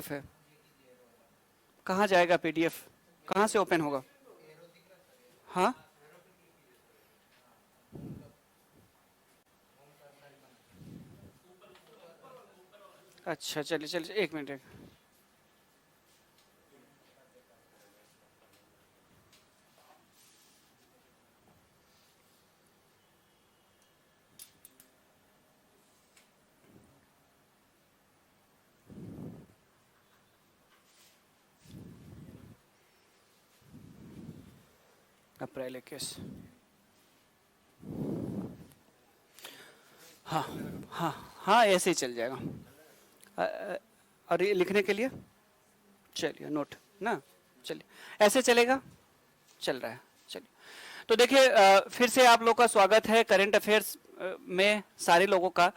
है, कहाँ जाएगा पीडीएफ, कहाँ से ओपन होगा? हाँ अच्छा, चलिए चलिए एक मिनट। अप्रैल 21, हाँ हाँ हाँ ऐसे ही चल जाएगा। और ये लिखने के लिए चलिए नोट ना, चलिए ऐसे चलेगा, चल रहा है। चलिए तो देखिए फिर से आप लोग का स्वागत है करंट अफेयर्स में सारे लोगों का।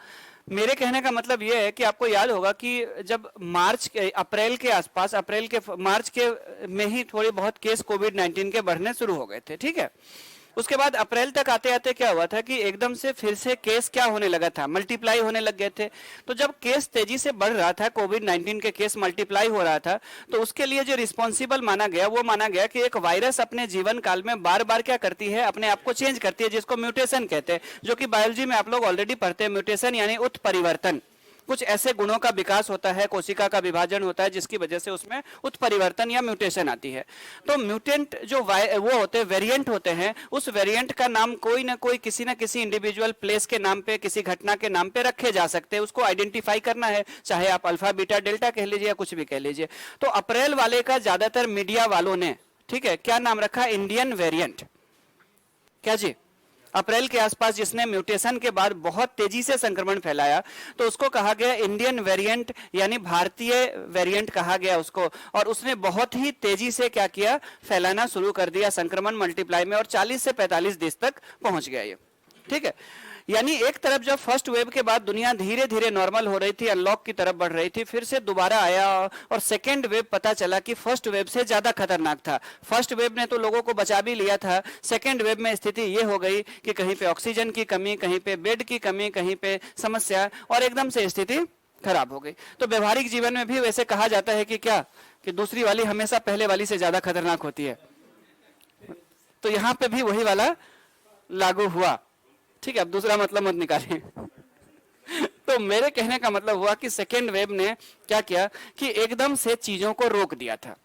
मेरे कहने का मतलब यह है कि आपको याद होगा कि जब मार्च के अप्रैल के आसपास, अप्रैल के मार्च के में ही थोड़ी बहुत केस कोविड 19 के बढ़ने शुरू हो गए थे, ठीक है। उसके बाद अप्रैल तक आते आते क्या हुआ था कि एकदम से फिर से केस क्या होने लगा था, मल्टीप्लाई होने लग गए थे। तो जब केस तेजी से बढ़ रहा था, कोविड 19 के केस मल्टीप्लाई हो रहा था, तो उसके लिए जो रिस्पॉन्सिबल माना गया वो माना गया कि एक वायरस अपने जीवन काल में बार बार क्या करती है, अपने आप को चेंज करती है, जिसको म्यूटेशन कहते हैं, जो कि बायोलॉजी में आप लोग ऑलरेडी पढ़ते हैं। म्यूटेशन यानी उत्परिवर्तन, कुछ ऐसे गुणों का विकास होता है, कोशिका का विभाजन होता है, जिसकी वजह से उसमें उत्परिवर्तन या म्यूटेशन आती है। तो म्यूटेंट जो वो होते हैं, वेरिएंट होते हैं, उस वेरिएंट का नाम कोई ना कोई किसी ना किसी इंडिविजुअल प्लेस के नाम पे, किसी घटना के नाम पे रखे जा सकते हैं। उसको आइडेंटिफाई करना है, चाहे आप अल्फा बीटा डेल्टा कह लीजिए या कुछ भी कह लीजिए। तो अप्रैल वाले का ज्यादातर मीडिया वालों ने, ठीक है, क्या नाम रखा? Indian variant. क्या जी? अप्रैल के आसपास जिसने म्यूटेशन के बाद बहुत तेजी से संक्रमण फैलाया, तो उसको कहा गया इंडियन वेरिएंट, यानी भारतीय वेरिएंट कहा गया उसको। और उसने बहुत ही तेजी से क्या किया, फैलाना शुरू कर दिया संक्रमण मल्टीप्लाई में, और 40 से 45 देश तक पहुंच गया ये, ठीक है। यानी एक तरफ जब फर्स्ट वेव के बाद दुनिया धीरे धीरे नॉर्मल हो रही थी, अनलॉक की तरफ बढ़ रही थी, फिर से दोबारा आया और सेकेंड वेव पता चला कि फर्स्ट वेव से ज्यादा खतरनाक था। फर्स्ट वेव ने तो लोगों को बचा भी लिया था, सेकेंड वेव में स्थिति ये हो गई कि कहीं पे ऑक्सीजन की कमी, कहीं पे बेड की कमी, कहीं पे समस्या, और एकदम से स्थिति खराब हो गई। तो व्यवहारिक जीवन में भी वैसे कहा जाता है कि क्या, कि दूसरी वाली हमेशा पहले वाली से ज्यादा खतरनाक होती है। तो यहाँ पे भी वही वाला लागू हुआ, ठीक है। अब दूसरा मतलब मत निकालें। तो मेरे कहने का मतलब हुआ कि सेकेंड वेव ने क्या किया कि एकदम से चीजों को रोक दिया था।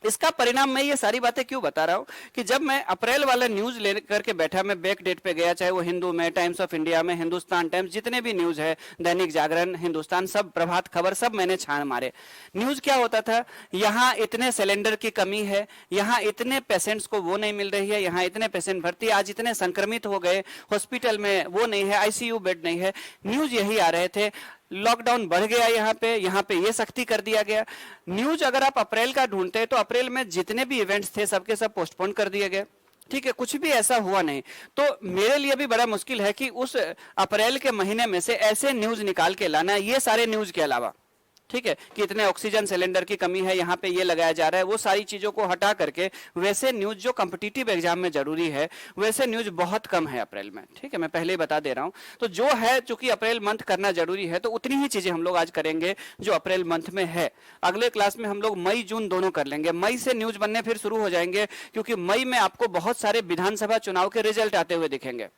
इसका परिणाम मैं ये सारी बातें क्यों बता रहा हूं कि जब मैं अप्रैल वाला न्यूज लेकर के बैठा, मैं बैक डेट पे गया, चाहे वो हिंदू में, टाइम्स ऑफ इंडिया में, हिंदुस्तान टाइम्स, जितने भी न्यूज है, दैनिक जागरण, हिंदुस्तान, सब, प्रभात खबर, सब मैंने छान मारे। न्यूज क्या होता था, यहाँ इतने सिलेंडर की कमी है, यहाँ इतने पेशेंट्स को वो नहीं मिल रही है, यहाँ इतने पेशेंट भर्ती, आज इतने संक्रमित हो गए, हॉस्पिटल में वो नहीं है, आईसीयू बेड नहीं है। न्यूज यही आ रहे थे। लॉकडाउन बढ़ गया, यहाँ पे ये सख्ती कर दिया गया। न्यूज अगर आप अप्रैल का ढूंढते हैं तो अप्रैल में जितने भी इवेंट्स थे सबके सब पोस्टपोन कर दिए गए, ठीक है, कुछ भी ऐसा हुआ नहीं। तो मेरे लिए भी बड़ा मुश्किल है कि उस अप्रैल के महीने में से ऐसे न्यूज निकाल के लाना, ये सारे न्यूज के अलावा, ठीक है, कि इतने ऑक्सीजन सिलेंडर की कमी है, यहाँ पे ये लगाया जा रहा है, वो सारी चीजों को हटा करके वैसे न्यूज जो कॉम्पिटिटिव एग्जाम में जरूरी है, वैसे न्यूज बहुत कम है अप्रैल में, ठीक है, मैं पहले ही बता दे रहा हूँ। तो जो है, चूंकि अप्रैल मंथ करना जरूरी है, तो उतनी ही चीजें हम लोग आज करेंगे जो अप्रैल मंथ में है। अगले क्लास में हम लोग मई जून दोनों कर लेंगे। मई से न्यूज बनने फिर शुरू हो जाएंगे, क्योंकि मई में आपको बहुत सारे विधानसभा चुनाव के रिजल्ट आते हुए दिखेंगे।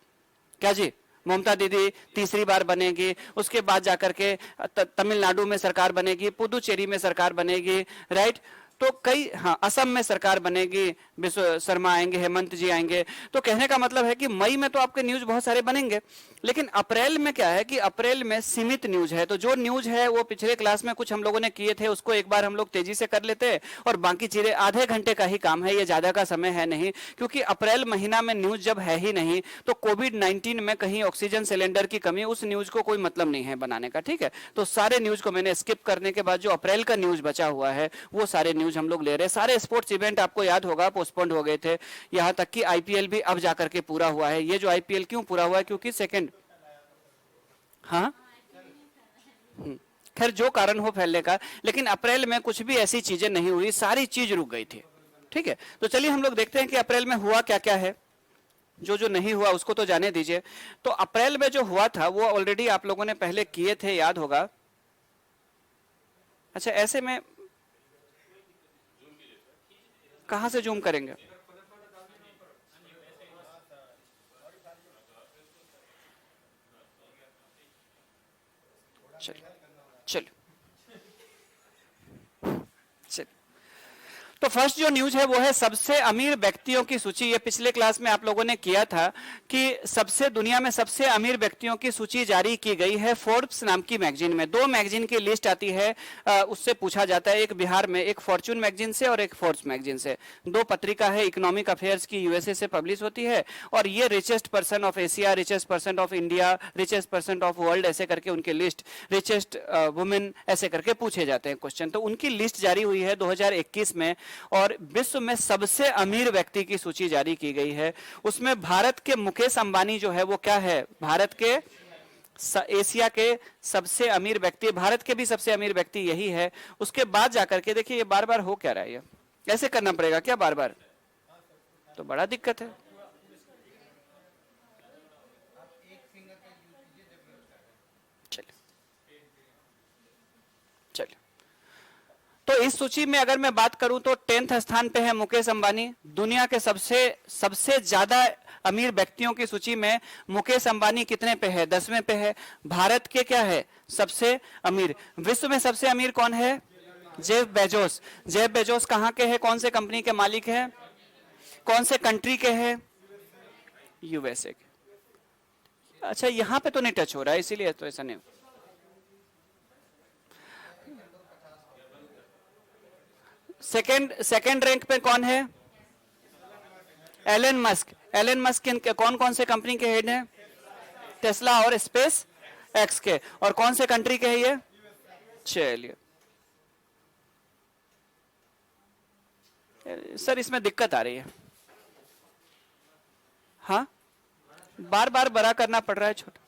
क्या जी? ममता दीदी तीसरी बार बनेगी, उसके बाद जाकर के तमिलनाडु में सरकार बनेगी, पुदुचेरी में सरकार बनेगी, राइट। तो कई, हाँ, असम में सरकार बनेगी, विश्व शर्मा आएंगे, हेमंत जी आएंगे। तो कहने का मतलब है कि मई में तो आपके न्यूज बहुत सारे बनेंगे, लेकिन अप्रैल में क्या है कि अप्रैल में सीमित न्यूज है। तो जो न्यूज है वो पिछले क्लास में कुछ हम लोगों ने किए थे, उसको एक बार हम लोग तेजी से कर लेते हैं, और बाकी चीजें आधे घंटे का ही काम है, ये ज्यादा का समय है नहीं, क्योंकि अप्रैल महीना में न्यूज जब है ही नहीं, तो कोविड 19 में कहीं ऑक्सीजन सिलेंडर की कमी, उस न्यूज को कोई मतलब नहीं है बनाने का, ठीक है। तो सारे न्यूज को मैंने स्किप करने के बाद जो अप्रैल का न्यूज बचा हुआ है वो सारे न्यूज हम लोग ले रहे हैं। सारे स्पोर्ट्स इवेंट आपको याद होगा पोस्टपोन्ड हो गए थे, यहां तक कि आईपीएल भी अब जाकर के पूरा हुआ है। ये जो आईपीएल क्यों पूरा हुआ है, क्योंकि सेकंड, हाँ, खैर जो कारण हो फैलने का, लेकिन अप्रैल में कुछ भी ऐसी चीजें नहीं हुई, सारी चीज रुक गई थी, ठीक है। तो चलिए हम लोग देखते हैं कि अप्रैल में हुआ क्या क्या है। जो जो नहीं हुआ उसको तो जाने दीजिए। तो अप्रैल में जो हुआ था वो ऑलरेडी आप लोगों ने पहले किए थे, याद होगा। अच्छा ऐसे में कहां से जूम करेंगे? चलिए चलिए चलिए। तो फर्स्ट जो न्यूज है वो है सबसे अमीर व्यक्तियों की सूची। ये पिछले क्लास में आप लोगों ने किया था कि सबसे दुनिया में सबसे अमीर व्यक्तियों की सूची जारी की गई है फोर्ब्स नाम की मैगजीन में। दो मैगजीन की लिस्ट आती है, उससे पूछा जाता है, एक बिहार में, एक फॉर्चून मैगजीन से और एक फोर्ब्स मैगजीन से। दो पत्रिका है, इकोनॉमिक अफेयर्स की, यूएसए से पब्लिश होती है, और ये richest person of Asia, richest person of India, richest person of world, ऐसे करके उनकी लिस्ट, रिचेस्ट वुमेन, ऐसे करके पूछे जाते हैं क्वेश्चन। तो उनकी लिस्ट जारी हुई है 2021 में, और विश्व में सबसे अमीर व्यक्ति की सूची जारी की गई है। उसमें भारत के मुकेश अंबानी जो है वो क्या है, भारत के एशिया के सबसे अमीर व्यक्ति, भारत के भी सबसे अमीर व्यक्ति यही है। उसके बाद जाकर के देखिए ये बार बार हो क्या रहा है, ये ऐसे करना पड़ेगा क्या बार बार, तो बड़ा दिक्कत है। चलिए चलिए, तो इस सूची में अगर मैं बात करूं तो 10th स्थान पे है मुकेश अंबानी। दुनिया के सबसे ज्यादा अमीर व्यक्तियों की सूची में मुकेश अंबानी कितने पे है, 10वें पे है। भारत के क्या है सबसे अमीर। विश्व में सबसे अमीर कौन है, जेफ बेजोस। जेफ बेजोस कहां के हैं, कौन से कंपनी के मालिक हैं, कौन से कंट्री के हैं, यूएसए के। अच्छा यहां पे तो नहीं टच हो रहा है, इसीलिए तो ऐसा नहीं। सेकेंड रैंक पे कौन है, एलन मस्क। एलन मस्क कौन कौन से कंपनी के हेड हैं, टेस्ला और स्पेस एक्स के, और कौन से कंट्री के है ये। चलिए सर इसमें दिक्कत आ रही है, हाँ बार बार बड़ा करना पड़ रहा है छोटा।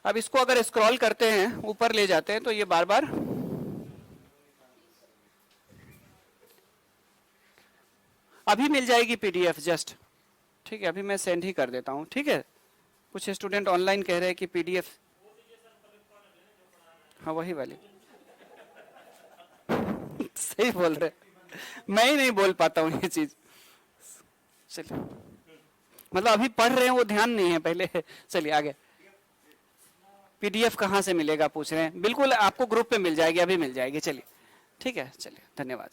अब इसको अगर स्क्रॉल करते हैं ऊपर ले जाते हैं तो ये बार बार अभी मिल जाएगी पीडीएफ जस्ट, ठीक है अभी मैं सेंड ही कर देता हूं, ठीक है। कुछ स्टूडेंट ऑनलाइन कह रहे हैं कि पीडीएफ, हाँ वही वाली सही बोल रहे, मैं ही नहीं बोल पाता हूं ये चीज। चलिए मतलब अभी पढ़ रहे हैं वो ध्यान नहीं है पहले। चलिए आगे, पीडीएफ कहां से मिलेगा पूछ रहे हैं, बिल्कुल आपको ग्रुप पे मिल जाएगी, अभी मिल जाएगी। चलिए ठीक है, चलिए धन्यवाद।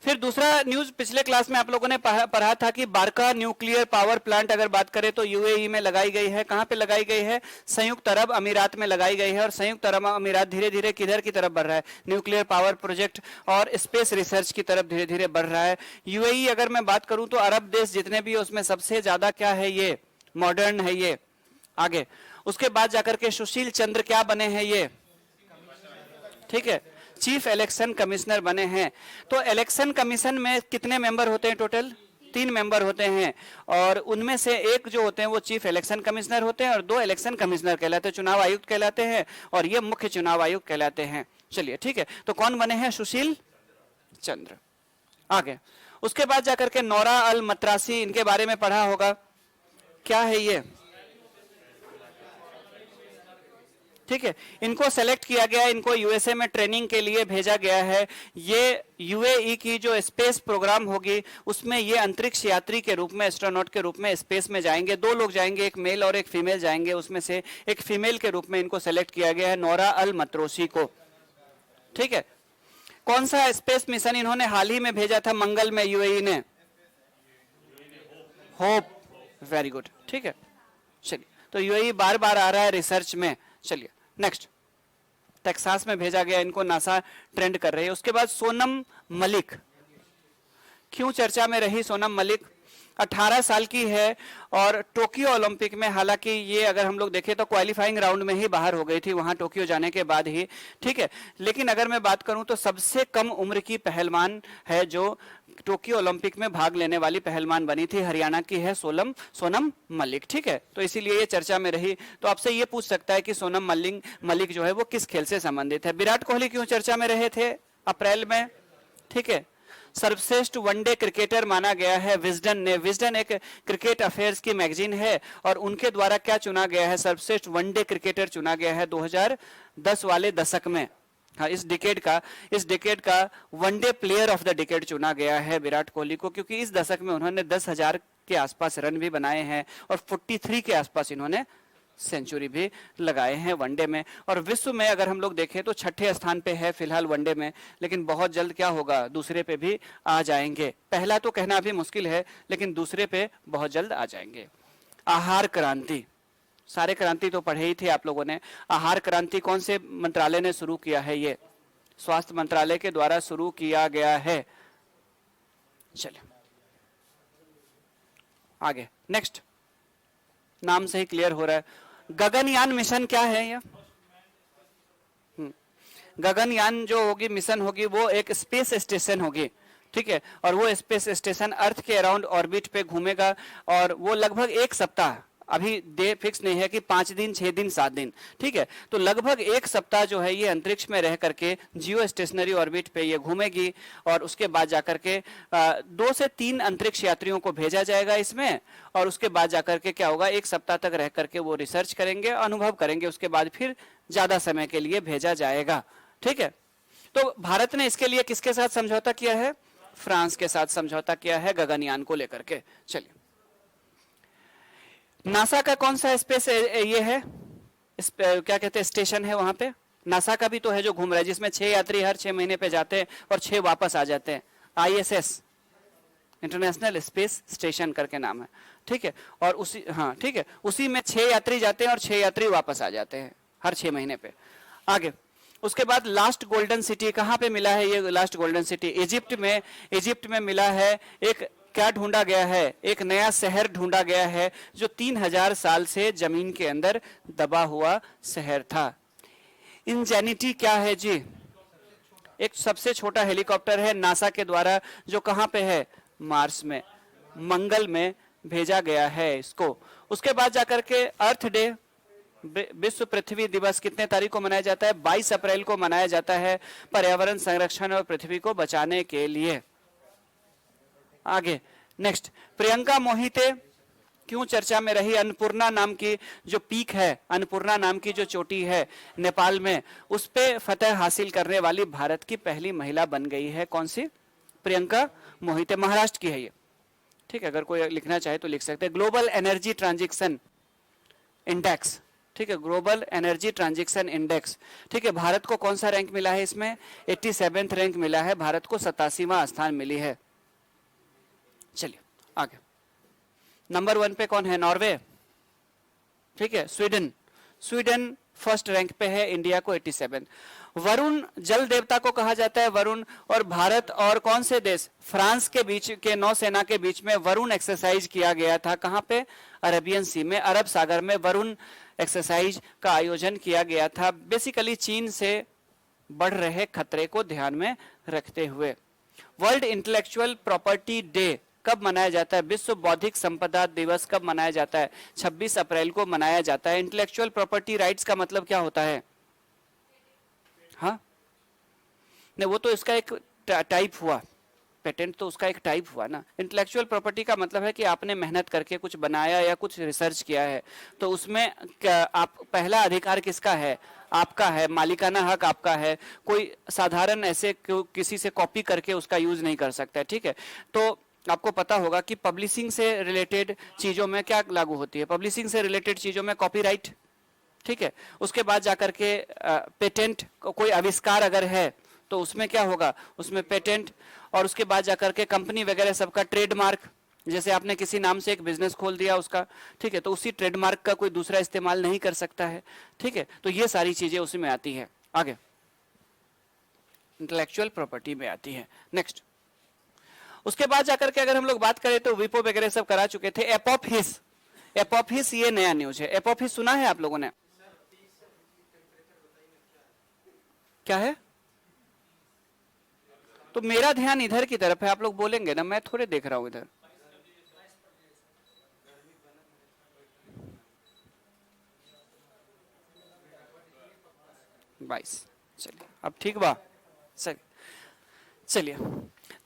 फिर दूसरा न्यूज पिछले क्लास में आप लोगों ने पढ़ा था कि बारका न्यूक्लियर पावर प्लांट अगर बात करें तो यूएई में लगाई गई है। कहां पे लगाई गई है, संयुक्त अरब अमीरात में लगाई गई है। और संयुक्त अरब अमीरात धीरे धीरे किधर की तरफ बढ़ रहा है, न्यूक्लियर पावर प्रोजेक्ट और स्पेस रिसर्च की तरफ धीरे धीरे बढ़ रहा है। यूएई अगर मैं बात करूं तो अरब देश जितने भी उसमें सबसे ज्यादा क्या है, ये मॉडर्न है ये। आगे उसके बाद जाकर के सुशील चंद्र क्या बने हैं ये, ठीक है, चीफ इलेक्शन कमिश्नर बने हैं। तो इलेक्शन कमीशन में कितने मेंबर होते हैं, टोटल 3 मेंबर होते हैं, और उनमें से एक जो होते हैं वो चीफ इलेक्शन कमिश्नर होते हैं, और 2 इलेक्शन कमिश्नर कहलाते हैं, चुनाव आयुक्त कहलाते हैं, और ये मुख्य चुनाव आयुक्त कहलाते हैं। चलिए ठीक है, तो कौन बने हैं, सुशील चंद्र। आगे उसके बाद जाकर के नौरा अल मत्रासी, इनके बारे में पढ़ा होगा, क्या है ये, ठीक है, इनको सेलेक्ट किया गया, इनको यूएसए में ट्रेनिंग के लिए भेजा गया है। ये यूएई की जो स्पेस प्रोग्राम होगी उसमें ये अंतरिक्ष यात्री के रूप में, एस्ट्रोनॉट के रूप में स्पेस में जाएंगे। 2 लोग जाएंगे, एक मेल और एक फीमेल जाएंगे, उसमें से एक फीमेल के रूप में इनको सेलेक्ट किया गया है, नौरा अल मतरोसी को, ठीक है। कौन सा स्पेस मिशन इन्होंने हाल ही में भेजा था मंगल में यूएई ने, होप, वेरी गुड, ठीक है। चलिए तो यूएई बार बार आ रहा है रिसर्च में। चलिए नेक्स्ट, टेक्सास में भेजा गया इनको, नासा ट्रेंड कर रही है। उसके बाद सोनम मलिक, क्यों चर्चा में रही सोनम मलिक, 18 साल की है और टोक्यो ओलंपिक में, हालांकि ये अगर हम लोग देखें तो क्वालिफाइंग राउंड में ही बाहर हो गई थी वहां टोक्यो जाने के बाद ही, ठीक है। लेकिन अगर मैं बात करूं तो सबसे कम उम्र की पहलवान है जो टोक्यो ओलंपिक में भाग लेने वाली पहलवान बनी थी, हरियाणा की है सोनम मलिक, ठीक है। तो इसीलिए ये चर्चा में रही। तो आपसे ये पूछ सकता है कि सोनम मलिक जो है वो किस खेल से संबंधित है। विराट कोहली क्यों चर्चा में रहे थे अप्रैल में, ठीक है। सर्वश्रेष्ठ वनडे क्रिकेटर माना गया है विजडन ने। विजडन एक क्रिकेट अफेयर्स की मैगजीन है और उनके द्वारा क्या चुना गया है, सर्वश्रेष्ठ वनडे क्रिकेटर चुना गया है 2010 वाले दशक में। हाँ, इस डिकेड का one day player of the decade चुना गया है विराट कोहली को, क्योंकि इस दशक में उन्होंने 10,000 के आसपास रन भी बनाए हैं और 43 के आसपास इन्होंने सेंचुरी भी लगाए हैं वनडे में। और विश्व में अगर हम लोग देखें तो छठे स्थान पे है फिलहाल वनडे में, लेकिन बहुत जल्द क्या होगा, दूसरे पे भी आ जाएंगे। पहला तो कहना भी मुश्किल है, लेकिन दूसरे पे बहुत जल्द आ जाएंगे। आहार क्रांति, सारे क्रांति तो पढ़े ही थे आप लोगों ने। आहार क्रांति कौन से मंत्रालय ने शुरू किया है? ये स्वास्थ्य मंत्रालय के द्वारा शुरू किया गया है। चलिए आगे, नेक्स्ट। नाम से ही क्लियर हो रहा है। गगनयान मिशन क्या है? ये गगनयान जो होगी मिशन होगी वो एक स्पेस स्टेशन होगी, ठीक है। और वो स्पेस स्टेशन अर्थ के अराउंड ऑर्बिट पे घूमेगा और वो लगभग एक सप्ताह, अभी डे फिक्स नहीं है कि 5 दिन 6 दिन 7 दिन, ठीक है। तो लगभग एक सप्ताह जो है ये अंतरिक्ष में रह करके जियो स्टेशनरी ऑर्बिट पे ये घूमेगी और उसके बाद जाकर के 2 से 3 अंतरिक्ष यात्रियों को भेजा जाएगा इसमें। और उसके बाद जाकर के क्या होगा, एक सप्ताह तक रह करके वो रिसर्च करेंगे, अनुभव करेंगे, उसके बाद फिर ज्यादा समय के लिए भेजा जाएगा, ठीक है। तो भारत ने इसके लिए किसके साथ समझौता किया है? फ्रांस के साथ समझौता किया है गगनयान को लेकर के। चलिए, नासा का कौन सा स्पेस ये है, क्या कहते हैं, स्टेशन है वहां पे? नासा का भी तो है जो घूम रहा है, जिसमें 6 यात्री हर 6 महीने पे जाते हैं और 6 वापस आ जाते हैं। ISS, इंटरनेशनल स्पेस स्टेशन करके नाम है, ठीक है। और उसी, हाँ ठीक है, उसी में 6 यात्री जाते हैं और 6 यात्री वापस आ जाते हैं हर 6 महीने पे। आगे, उसके बाद लास्ट गोल्डन सिटी कहाँ पे मिला है? ये लास्ट गोल्डन सिटी इजिप्ट में मिला है। एक क्या ढूंढा गया है? एक नया शहर ढूंढा गया है जो 3000 साल से जमीन के अंदर दबा हुआ शहर था। इंजेनिटी क्या है जी? एक सबसे छोटा हेलीकॉप्टर है नासा के द्वारा, जो कहां पे है? मार्स में, मंगल में भेजा गया है इसको। उसके बाद जाकर के अर्थ डे, विश्व पृथ्वी दिवस कितने तारीख को मनाया जाता है? 22 अप्रैल को मनाया जाता है, पर्यावरण संरक्षण और पृथ्वी को बचाने के लिए। आगे, नेक्स्ट, प्रियंका मोहिते क्यों चर्चा में रही? अन्नपूर्णा नाम की जो पीक है, अन्नपूर्णा नाम की जो चोटी है नेपाल में, उस पे फतह हासिल करने वाली भारत की पहली महिला बन गई है। कौन सी? प्रियंका मोहिते, महाराष्ट्र की है ये, ठीक है। अगर कोई लिखना चाहे तो लिख सकते हैं। ग्लोबल एनर्जी ट्रांजिशन इंडेक्स, ठीक है, ग्लोबल एनर्जी ट्रांजिशन इंडेक्स, ठीक है। भारत को कौन सा रैंक मिला है इसमें? 87वां रैंक मिला है भारत को, 87वां स्थान मिली है। चलिए आगे, नंबर 1 पे कौन है? नॉर्वे, ठीक है। स्वीडन फर्स्ट रैंक पे है, इंडिया को 87। वरुण जल देवता को कहा जाता है, वरुण। और भारत और कौन से देश? फ्रांस के बीच के नौसेना के बीच में वरुण एक्सरसाइज किया गया था। कहां पे? अरेबियन सी में, अरब सागर में वरुण एक्सरसाइज का आयोजन किया गया था, बेसिकली चीन से बढ़ रहे खतरे को ध्यान में रखते हुए। वर्ल्ड इंटेलेक्चुअल प्रॉपर्टी डे कब मनाया जाता है? विश्व बौद्धिक संपदा दिवस कब मनाया जाता है? 26 अप्रैल को मनाया जाता है। इंटेलेक्चुअल प्रॉपर्टी राइट्स का मतलब क्या होता है? हाँ नहीं, वो तो इसका एक टाइप हुआ, पेटेंट तो उसका एक टाइप हुआ ना। इंटेलेक्चुअल प्रॉपर्टी का मतलब है कि आपने मेहनत करके कुछ बनाया या कुछ रिसर्च किया है, तो उसमें आप पहला अधिकार किसका है? आपका है, मालिकाना हक आपका है। कोई साधारण ऐसे किसी से कॉपी करके उसका यूज नहीं कर सकता है, ठीक है। तो आपको पता होगा कि पब्लिशिंग से रिलेटेड चीजों में क्या लागू होती है? पब्लिशिंग से रिलेटेड चीजों में कॉपीराइट, ठीक है। उसके बाद जाकर के पेटेंट, कोई आविष्कार अगर है तो उसमें क्या होगा? उसमें पेटेंट। और उसके बाद जाकर के कंपनी वगैरह सबका ट्रेडमार्क, जैसे आपने किसी नाम से एक बिजनेस खोल दिया उसका, ठीक है, तो उसी ट्रेडमार्क का कोई दूसरा इस्तेमाल नहीं कर सकता है, ठीक है। तो ये सारी चीजें उसमें आती है, आगे इंटेलेक्चुअल प्रॉपर्टी में आती है। नेक्स्ट, उसके बाद जाकर के अगर हम लोग बात करें तो विपो वगैरह सब करा चुके थे। एपोफिस ये नया न्यूज है। एपोफिस सुना है आप लोगों ने? क्या है? तो मेरा ध्यान इधर की तरफ है, आप लोग बोलेंगे ना, मैं थोड़े देख रहा हूं इधर। बाईस, चलिए अब ठीक बा। चलिए चलिए,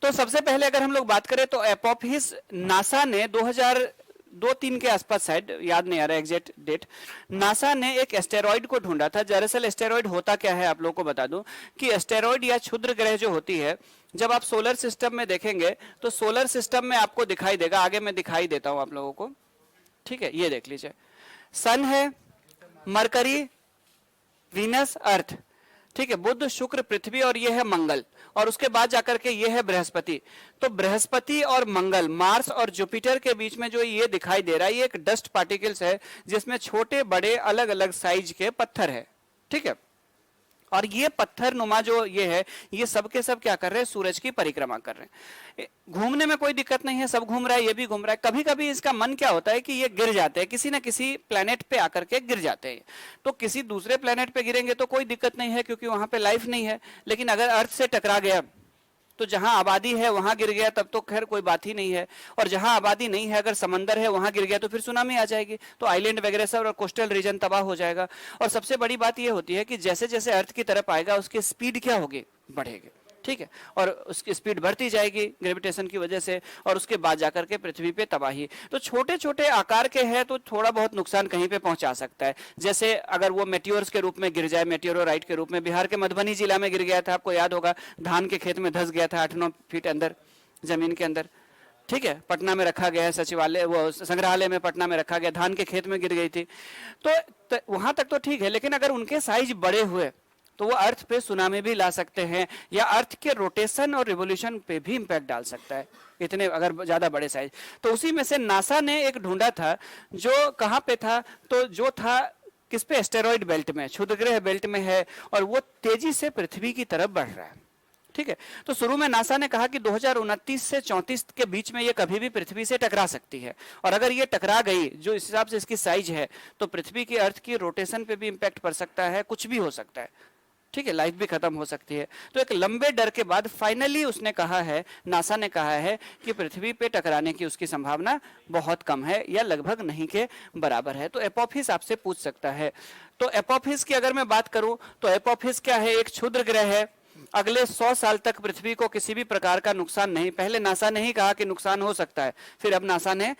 तो सबसे पहले अगर हम लोग बात करें तो एपोफिस नासा ने 2002-3 के आसपास, शायद याद नहीं आ रहा एग्जैक्ट डेट, नासा ने एक एस्टेरॉइड को ढूंढा था। दरअसल एस्टेरॉइड होता क्या है आप लोगों को बता दूं कि एस्टेरॉइड या क्षुद्र ग्रह जो होती है, जब आप सोलर सिस्टम में देखेंगे तो सोलर सिस्टम में आपको दिखाई देगा, आगे मैं दिखाई देता हूं आप लोगों को, ठीक है, ये देख लीजिए, सन है, मरकरी, वीनस, अर्थ, ठीक है, बुध, शुक्र, पृथ्वी और ये है मंगल, और उसके बाद जाकर के ये है बृहस्पति। तो बृहस्पति और मंगल, मार्स और जुपिटर के बीच में जो ये दिखाई दे रहा है, ये एक डस्ट पार्टिकल्स है जिसमें छोटे बड़े अलग अलग साइज के पत्थर है, ठीक है। और ये पत्थर नुमा जो ये है, ये सब के सब क्या कर रहे हैं, सूरज की परिक्रमा कर रहे हैं। घूमने में कोई दिक्कत नहीं है, सब घूम रहा है, ये भी घूम रहा है। कभी कभी इसका मन क्या होता है कि ये गिर जाते हैं, किसी ना किसी प्लेनेट पे आकर के गिर जाते हैं। तो किसी दूसरे प्लेनेट पे गिरेंगे तो कोई दिक्कत नहीं है, क्योंकि वहां पे लाइफ नहीं है। लेकिन अगर अर्थ से टकरा गया तो जहां आबादी है वहां गिर गया, तब तो खैर कोई बात ही नहीं है। और जहां आबादी नहीं है, अगर समंदर है वहां गिर गया तो फिर सुनामी आ जाएगी, तो आइलैंड वगैरह सब और कोस्टल रीजन तबाह हो जाएगा। और सबसे बड़ी बात यह होती है कि जैसे जैसे अर्थ की तरफ आएगा उसकी स्पीड क्या होगी, बढ़ेगी, ठीक है, और उसकी स्पीड बढ़ती जाएगी ग्रेविटेशन की वजह से, और उसके बाद जाकर के पृथ्वी पे तबाही। तो छोटे छोटे आकार के हैं तो थोड़ा बहुत नुकसान कहीं पे पहुंचा सकता है। जैसे अगर वो मेटियोर्स के रूप में गिर जाए, मेटियोराइट के रूप में, बिहार के मधुबनी जिला में गिर गया था, आपको याद होगा, धान के खेत में धंस गया था 8-9 फीट अंदर जमीन के अंदर, ठीक है, पटना में रखा गया है, सचिवालय वो संग्रहालय में पटना में रखा गया, धान के खेत में गिर गई थी। तो वहां तक तो ठीक है, लेकिन अगर उनके साइज बड़े हुए तो वो अर्थ पे सुनामी भी ला सकते हैं, या अर्थ के रोटेशन और रिवोल्यूशन पे भी इंपैक्ट डाल सकता है, इतने अगर ज्यादा बड़े साइज। तो उसी में से नासा ने एक ढूंढा था, जो कहां पे था, तो जो था किस पे, एस्टेरॉइड बेल्ट में, क्षुद्रग्रह बेल्ट में है, और वो तेजी से पृथ्वी की तरफ बढ़ रहा है, ठीक है। तो शुरू में नासा ने कहा कि 2029 से 34 के बीच में ये कभी भी पृथ्वी से टकरा सकती है, और अगर ये टकरा गई, जो इस हिसाब से इसकी साइज है, तो पृथ्वी की अर्थ की रोटेशन पे भी इंपैक्ट पड़ सकता है, कुछ भी हो सकता है, ठीक है, लाइफ भी खत्म हो सकती है। तो एक लंबे डर के बाद फाइनली उसने कहा है, नासा ने कहा है कि पृथ्वी पे टकराने की उसकी संभावना बहुत कम है, या लगभग नहीं के बराबर है। तो एपोफिस आपसे पूछ सकता है। तो एपोफिस की अगर मैं बात करूं तो एपोफिस क्या है, एक क्षुद्र ग्रह है। अगले 100 साल तक पृथ्वी को किसी भी प्रकार का नुकसान नहीं, पहले नासा ने ही कहा कि नुकसान हो सकता है, फिर अब नासा ने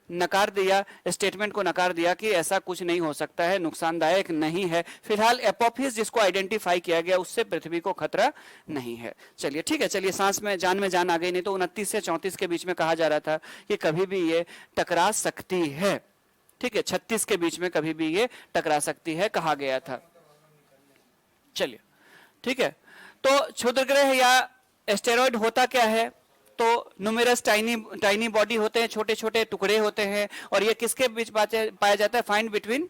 नकार दिया, स्टेटमेंट को नकार दिया कि ऐसा कुछ नहीं हो सकता है, नुकसानदायक नहीं है। फिलहाल एपोफिस जिसको आइडेंटिफाई किया गया, उससे पृथ्वी को खतरा नहीं है। चलिए ठीक है, चलिए सांस में जान आ गई, नहीं तो 29 से 34 के बीच में कहा जा रहा था कि कभी भी ये टकरा सकती है, ठीक है, 36 के बीच में कभी भी ये टकरा सकती है कहा गया था। चलिए ठीक है, तो क्षुद्रग्रह या एस्टेरॉइड होता क्या है, तो न्यूमेरस टाइनी बॉडी होते हैं, छोटे छोटे टुकड़े होते हैं, और ये किसके बीच पाया जाता है, find between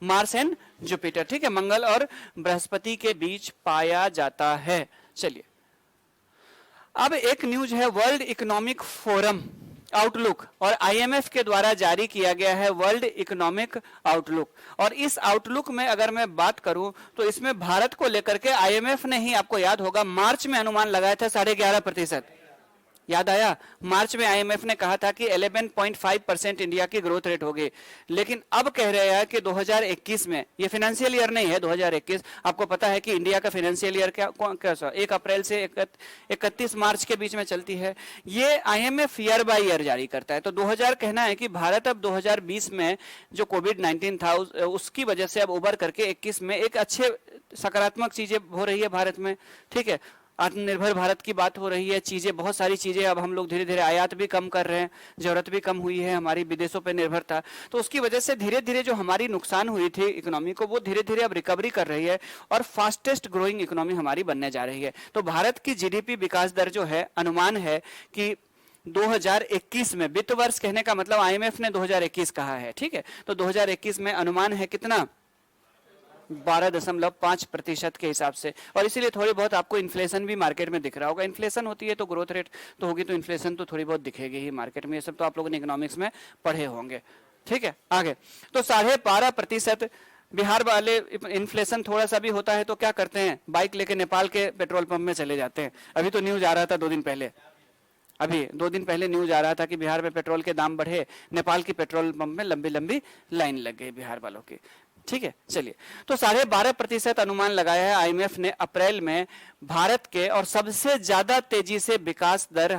Mars and Jupiter, ठीक है, मंगल और बृहस्पति के बीच पाया जाता है। चलिए अब एक न्यूज है, वर्ल्ड इकोनॉमिक फोरम आउटलुक और आईएमएफ के द्वारा जारी किया गया है वर्ल्ड इकोनॉमिक आउटलुक। और इस आउटलुक में अगर मैं बात करूं तो इसमें भारत को लेकर के आईएमएफ ने ही, आपको याद होगा, मार्च में अनुमान लगाया था 11.5%, याद आया, मार्च में आईएमएफ ने कहा था कि 11.5% इंडिया की ग्रोथ रेट होगी। लेकिन अब कह रहे हैं कि 2021 में, ये फाइनेंशियल ईयर नहीं है 2021, आपको पता है कि इंडिया का फाइनेंशियल ईयर क्या 1 अप्रैल से 31 मार्च के बीच में चलती है। ये आईएमएफ ईयर बाय ईयर जारी करता है। तो 2000 कहना है कि भारत अब 2020 में जो कोविड-19 था उसकी वजह से अब उबर करके 21 में एक अच्छे सकारात्मक चीजें हो रही है भारत में, ठीक है, आत्मनिर्भर भारत की बात हो रही है, चीजें, बहुत सारी चीजें, अब हम लोग धीरे धीरे आयात भी कम कर रहे हैं, जरूरत भी कम हुई है, हमारी विदेशों पे निर्भरता, तो उसकी वजह से धीरे धीरे जो हमारी नुकसान हुई थी इकोनॉमी को, वो धीरे धीरे अब रिकवरी कर रही है और फास्टेस्ट ग्रोइंग इकोनॉमी हमारी बनने जा रही है। तो भारत की जीडीपी विकास दर जो है, अनुमान है कि 2021 में, वित्त वर्ष कहने का मतलब आईएमएफ ने 2021 कहा है, ठीक है, तो 2021 में अनुमान है कितना, 12.5% के हिसाब से। और इसीलिए थोड़ी बहुत आपको इन्फ्लेशन भी मार्केट में दिख रहा होगा, इन्फ्लेशन होती है तो ग्रोथ रेट तो होगी, तो इन्फ्लेशन तो थोड़ी बहुत दिखेगी ही मार्केट में, ये सब तो आप लोगों ने इकोनॉमिक्स में पढ़े होंगे, ठीक है। आगे तो 12.5% बिहार वाले, इन्फ्लेशन थोड़ा सा भी होता है तो क्या करते हैं, बाइक लेके नेपाल के पेट्रोल पंप में चले जाते हैं। अभी तो न्यूज आ रहा था 2 दिन पहले, अभी 2 दिन पहले न्यूज आ रहा था कि बिहार में पेट्रोल के दाम बढ़े, नेपाल की पेट्रोल पंप में लंबी लंबी लाइन लग गई बिहार वालों की, ठीक है, चलिए। तो 12.5% अनुमान लगाया है आईएमएफ ने अप्रैल में भारत के, और सबसे ज्यादा तेजी से विकास दर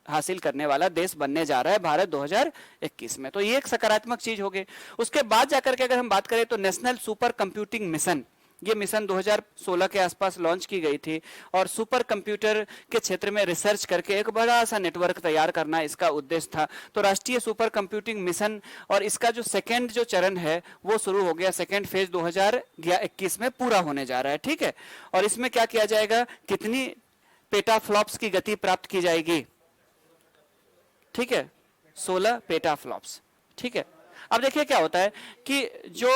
हासिल करने वाला देश बनने जा रहा है भारत 2021 में। तो ये एक सकारात्मक चीज होगी। उसके बाद जाकर के अगर हम बात करें तो नेशनल सुपर कंप्यूटिंग मिशन, ये मिशन 2016 के आसपास लॉन्च की गई थी, और सुपर कंप्यूटर के क्षेत्र में रिसर्च करके एक बड़ा सा नेटवर्क तैयार करना इसका उद्देश्य था। तो राष्ट्रीय सुपर कंप्यूटिंग मिशन, और इसका जो सेकेंड जो चरण है वो शुरू हो गया, सेकेंड फेज 2021 में पूरा होने जा रहा है, ठीक है। और इसमें क्या किया जाएगा, कितनी पेटाफ्लॉप्स की गति प्राप्त की जाएगी, ठीक है, 16 पेटाफ्लॉप्स, ठीक है। अब देखिए क्या होता है कि जो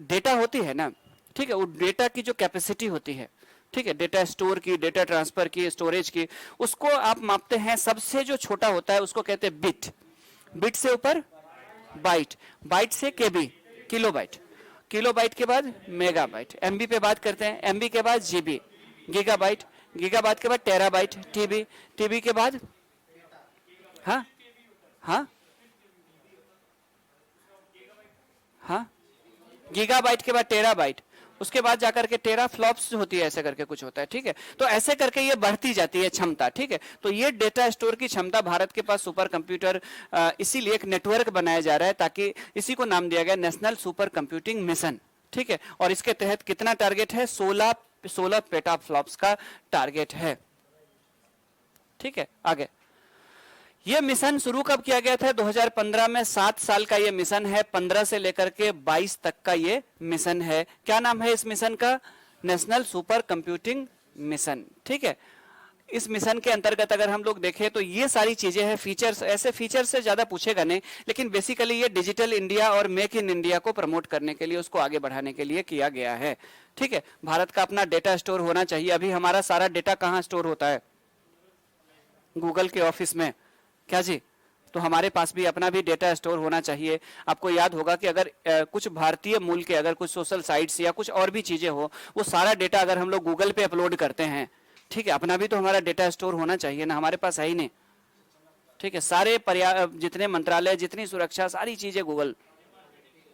डेटा होती है ना, ठीक है, वो डेटा की जो कैपेसिटी होती है, ठीक है, डेटा स्टोर की, डेटा ट्रांसफर की, स्टोरेज की, उसको आप मापते हैं, सबसे जो छोटा होता है उसको कहते हैं बिट, बिट से ऊपर बाइट, बाइट से केबी, किलोबाइट, किलोबाइट के बाद मेगाबाइट, एमबी पे बात करते हैं, एमबी के बाद जीबी, गीगाबाइट, गीगाबाइट के बाद टेराबाइट, टीबी, टीबी के बाद हाँ हाँ हाँ गीगाबाइट के बाद टेराबाइट, उसके बाद जाकर के टेरा फ्लॉप्स होती है, ऐसे करके कुछ होता है, ठीक है। तो ऐसे करके ये बढ़ती जाती है क्षमता, ठीक है। तो ये डेटा स्टोर की क्षमता भारत के पास सुपर कंप्यूटर, इसीलिए एक नेटवर्क बनाया जा रहा है, ताकि इसी को नाम दिया गया नेशनल सुपर कंप्यूटिंग मिशन, ठीक है। और इसके तहत कितना टारगेट है, 16 पेटाफ्लॉप्स का टारगेट है, ठीक है। आगे ये मिशन शुरू कब किया गया था, 2015 में। 7 साल का ये मिशन है, 15 से लेकर के 22 तक का ये मिशन है। क्या नाम है इस मिशन का, नेशनल सुपर कंप्यूटिंग मिशन, ठीक है। इस मिशन के अंतर्गत अगर हम लोग देखें तो ये सारी चीजें हैं, फीचर्स, ऐसे फीचर से ज्यादा पूछेगा नहीं, लेकिन बेसिकली ये डिजिटल इंडिया और मेक इन इंडिया को प्रमोट करने के लिए, उसको आगे बढ़ाने के लिए किया गया है, ठीक है। भारत का अपना डेटा स्टोर होना चाहिए। अभी हमारा सारा डेटा कहाँ स्टोर होता है, गूगल के ऑफिस में, क्या जी। तो हमारे पास भी अपना भी डेटा स्टोर होना चाहिए। आपको याद होगा कि अगर कुछ भारतीय मूल के अगर कुछ सोशल साइट्स या कुछ और भी चीजें हो, वो सारा डेटा अगर हम लोग गूगल पे अपलोड करते हैं, ठीक है, अपना भी तो हमारा डेटा स्टोर होना चाहिए ना, हमारे पास है ही नहीं, ठीक है। सारे जितने मंत्रालय, जितनी सुरक्षा, सारी चीजें गूगल,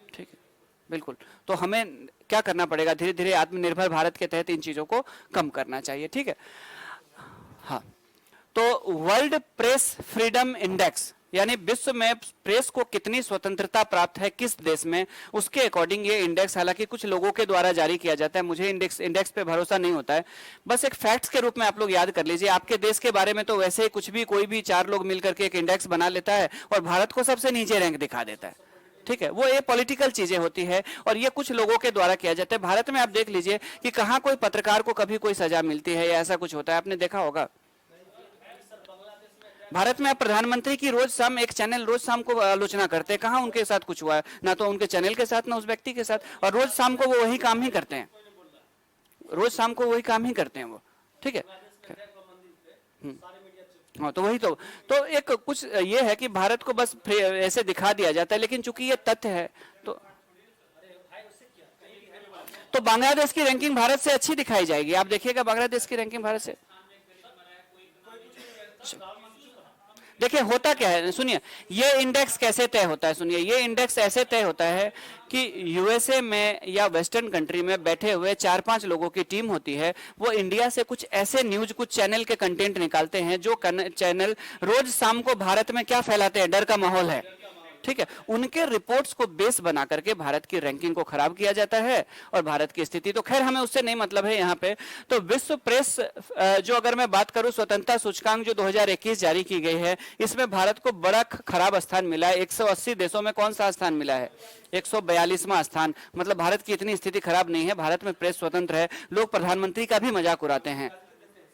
ठीक है, बिल्कुल। तो हमें क्या करना पड़ेगा, धीरे धीरे आत्मनिर्भर भारत के तहत इन चीजों को कम करना चाहिए, ठीक है। हाँ, तो वर्ल्ड प्रेस फ्रीडम इंडेक्स, यानी विश्व में प्रेस को कितनी स्वतंत्रता प्राप्त है किस देश में, उसके अकॉर्डिंग ये इंडेक्स, हालांकि कुछ लोगों के द्वारा जारी किया जाता है, मुझे इंडेक्स पे भरोसा नहीं होता है, बस एक फैक्ट्स के रूप में आप लोग याद कर लीजिए। आपके देश के बारे में तो वैसे ही कुछ भी, कोई भी 4 लोग मिलकर के एक इंडेक्स बना लेता है और भारत को सबसे नीचे रैंक दिखा देता है, ठीक है। वो ये पॉलिटिकल चीजें होती है और ये कुछ लोगों के द्वारा किया जाता है। भारत में आप देख लीजिए कि कहाँ कोई पत्रकार को कभी कोई सजा मिलती है या ऐसा कुछ होता है, आपने देखा होगा। भारत में आप प्रधानमंत्री की रोज शाम एक चैनल रोज शाम को आलोचना करते हैं, कहाँ उनके साथ कुछ हुआ है, ना तो उनके चैनल के साथ ना उस व्यक्ति के साथ, और रोज शाम को वो वही काम ही करते हैं, रोज शाम को वही काम ही करते हैं वो, ठीक है। हाँ, तो वही तो एक कुछ ये है कि भारत को बस ऐसे दिखा दिया जाता है, लेकिन चूंकि ये तथ्य है तो बांग्लादेश की रैंकिंग भारत से अच्छी दिखाई जाएगी। आप देखिएगा बांग्लादेश की रैंकिंग भारत से, देखिए होता क्या है, सुनिए ये इंडेक्स कैसे तय होता है, सुनिए ये इंडेक्स ऐसे तय होता है कि यूएसए में या वेस्टर्न कंट्री में बैठे हुए 4-5 लोगों की टीम होती है, वो इंडिया से कुछ ऐसे न्यूज, कुछ चैनल के कंटेंट निकालते हैं जो चैनल रोज शाम को भारत में क्या फैलाते हैं, डर का माहौल है, ठीक है। उनके रिपोर्ट्स को बेस बना करके भारत की रैंकिंग को खराब किया जाता है और भारत की स्थिति, तो खैर हमें उससे नहीं मतलब है यहाँ पे। तो विश्व प्रेस जो अगर मैं बात करूं, स्वतंत्रता सूचकांक जो 2021 जारी की गई है, इसमें भारत को बड़ा खराब स्थान मिला है। 180 देशों में कौन सा स्थान मिला है, 142वां स्थान। मतलब भारत की इतनी स्थिति खराब नहीं है, भारत में प्रेस स्वतंत्र है। लोग प्रधानमंत्री का भी मजाक उड़ाते हैं,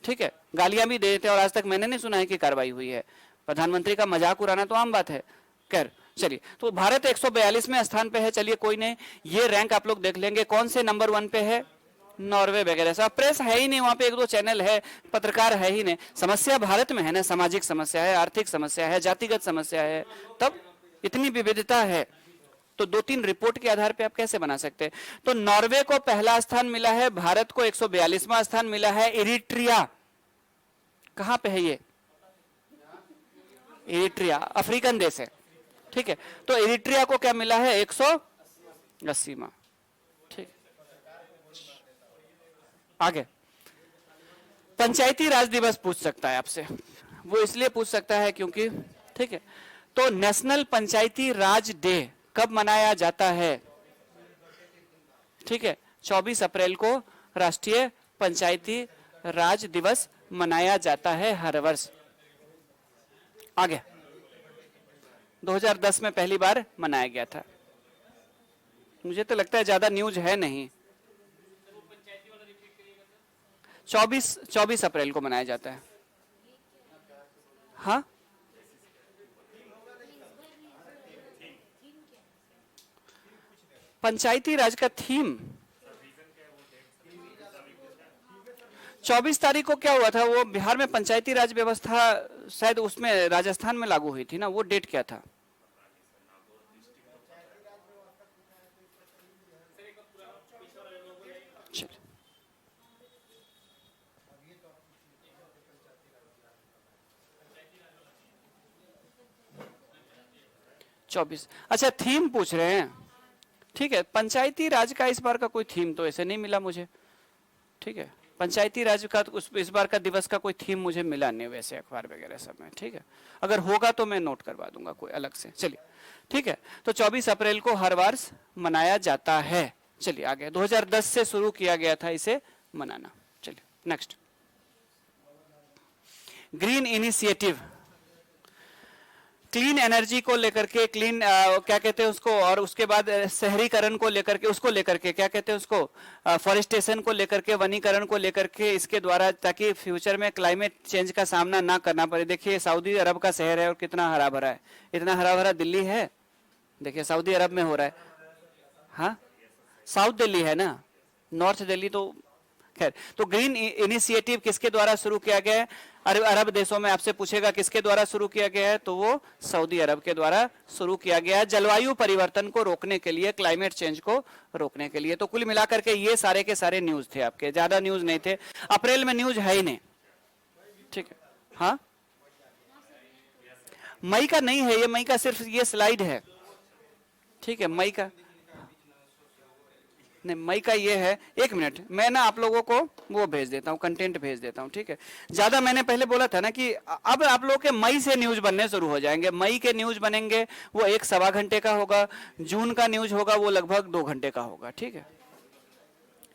ठीक है, गालियां भी दे देते हैं, और आज तक मैंने नहीं सुना है कि कार्रवाई हुई है। प्रधानमंत्री का मजाक उड़ाना तो आम बात है। खैर चलिए, तो भारत 142वें स्थान पे है। चलिए कोई नहीं, ये रैंक आप लोग देख लेंगे। कौन से नंबर 1 पे है, नॉर्वे वगैरह सब। प्रेस है ही नहीं वहां पे, 1-2 चैनल है, पत्रकार है ही नहीं। समस्या भारत में है ना, सामाजिक समस्या है, आर्थिक समस्या है, जातिगत समस्या है, तब इतनी विविधता है, तो 2-3 रिपोर्ट के आधार पे आप कैसे बना सकते हैं। तो नॉर्वे को पहला स्थान मिला है, भारत को 142वां स्थान मिला है। इरिट्रिया कहां पे है, ये इरिट्रिया अफ्रीकन देश है, ठीक है। तो इरिट्रिया को क्या मिला है, 180वां, आगे पंचायती राज दिवस पूछ सकता है आपसे, वो इसलिए पूछ सकता है क्योंकि, ठीक है, तो नेशनल पंचायती राज डे कब मनाया जाता है? ठीक है, 24 अप्रैल को राष्ट्रीय पंचायती राज दिवस मनाया जाता है हर वर्ष। आगे 2010 में पहली बार मनाया गया था। मुझे तो लगता है ज्यादा न्यूज है नहीं। 24 अप्रैल को मनाया जाता है। हाँ, पंचायती राज का थीम 24 तारीख को क्या हुआ था? वो बिहार में पंचायती राज व्यवस्था शायद उसमें राजस्थान में लागू हुई थी ना, वो डेट क्या था? चलिए 24। अच्छा, थीम पूछ रहे हैं। ठीक है, पंचायती राज का इस बार का कोई थीम तो ऐसे नहीं मिला मुझे। ठीक है, पंचायती राज का इस बार का दिवस का कोई थीम मुझे मिला नहीं वैसे अखबार वगैरह सब में। ठीक है, अगर होगा तो मैं नोट करवा दूंगा कोई अलग से। चलिए, ठीक है, तो 24 अप्रैल को हर वर्ष मनाया जाता है। चलिए आगे, 2010 से शुरू किया गया था इसे मनाना। चलिए next, green initiative, clean energy को लेकर के, क्लीन क्या कहते हैं उसको, और उसके बाद शहरीकरण को लेकर के, उसको लेकर के क्या कहते हैं उसको, फॉरेस्टेशन को लेकर के, वनीकरण को लेकर के, इसके द्वारा ताकि फ्यूचर में क्लाइमेट चेंज का सामना ना करना पड़े। देखिए सऊदी अरब का शहर है और कितना हरा भरा है, इतना हरा भरा दिल्ली है, देखिए सऊदी अरब में हो रहा है। हाँ, साउथ दिल्ली है ना, नॉर्थ दिल्ली तो खैर। तो ग्रीन इनिशिएटिव किसके द्वारा शुरू किया गया है? अरब देशों में आपसे पूछेगा किसके द्वारा शुरू किया गया है, तो वो सऊदी अरब के द्वारा शुरू किया गया है, जलवायु परिवर्तन को रोकने के लिए, क्लाइमेट चेंज को रोकने के लिए। तो कुल मिलाकर के ये सारे के सारे न्यूज थे आपके, ज्यादा न्यूज नहीं थे। अप्रैल में न्यूज है ही नहीं। ठीक है, हाँ, मई का नहीं है ये, मई का सिर्फ ये स्लाइड है। ठीक है, मई का नहीं, मई का ये है। एक मिनट, मैं ना आप लोगों को वो भेज देता हूँ, कंटेंट भेज देता हूँ। ठीक है, ज्यादा मैंने पहले बोला था ना कि अब आप लोगों के मई से न्यूज बनने शुरू हो जाएंगे। मई के न्यूज बनेंगे वो 1 सवा घंटे का होगा, जून का न्यूज होगा वो लगभग 2 घंटे का होगा। ठीक है,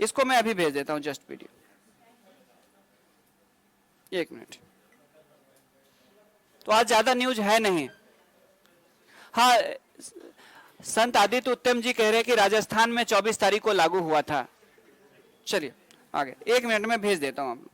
इसको मैं अभी भेज देता हूँ, जस्ट वीडियो। एक मिनट, तो आज ज्यादा न्यूज है नहीं। हाँ, संत आदित्य उत्तम जी कह रहे हैं कि राजस्थान में 24 तारीख को लागू हुआ था। चलिए आगे, 1 मिनट में भेज देता हूं आप।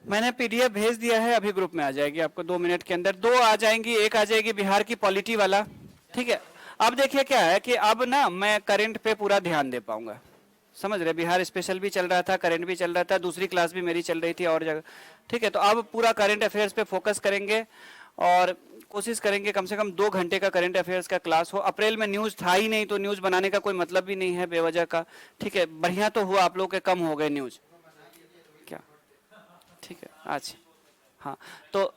मैंने पीडीएफ भेज दिया है, अभी ग्रुप में आ जाएगी आपको 2 मिनट के अंदर। 2 आ जाएंगी, एक आ जाएगी बिहार की पॉलिटी वाला। ठीक है, अब देखिए क्या है कि अब ना मैं करंट पे पूरा ध्यान दे पाऊंगा। समझ रहे, बिहार स्पेशल भी चल रहा था, करंट भी चल रहा था, दूसरी क्लास भी मेरी चल रही थी और जगह। ठीक है, तो अब पूरा करंट अफेयर्स पे फोकस करेंगे और कोशिश करेंगे कम से कम 2 घंटे का करंट अफेयर्स का क्लास हो। अप्रैल में न्यूज था ही नहीं, तो न्यूज बनाने का कोई मतलब भी नहीं है बेवजह का। ठीक है, बढ़िया तो हुआ आप लोग के कम हो गए न्यूज। क्या? ठीक है, अच्छा, हाँ, तो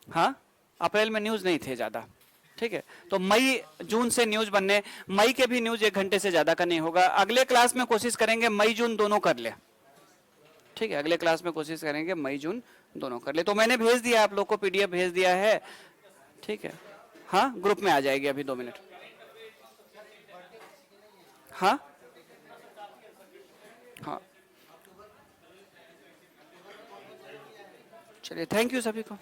हाँ, अप्रैल में न्यूज नहीं थे ज्यादा। ठीक है, तो मई जून से न्यूज बनने, मई के भी न्यूज 1 घंटे से ज्यादा का नहीं होगा। अगले क्लास में कोशिश करेंगे मई जून दोनों कर ले। ठीक है, अगले क्लास में कोशिश करेंगे मई जून दोनों कर ले। तो मैंने भेज दिया आप लोग को, पीडीएफ भेज दिया है। ठीक है, हाँ, ग्रुप में आ जाएगी अभी 2 मिनट। हाँ हाँ, चलिए, थैंक यू सभी को।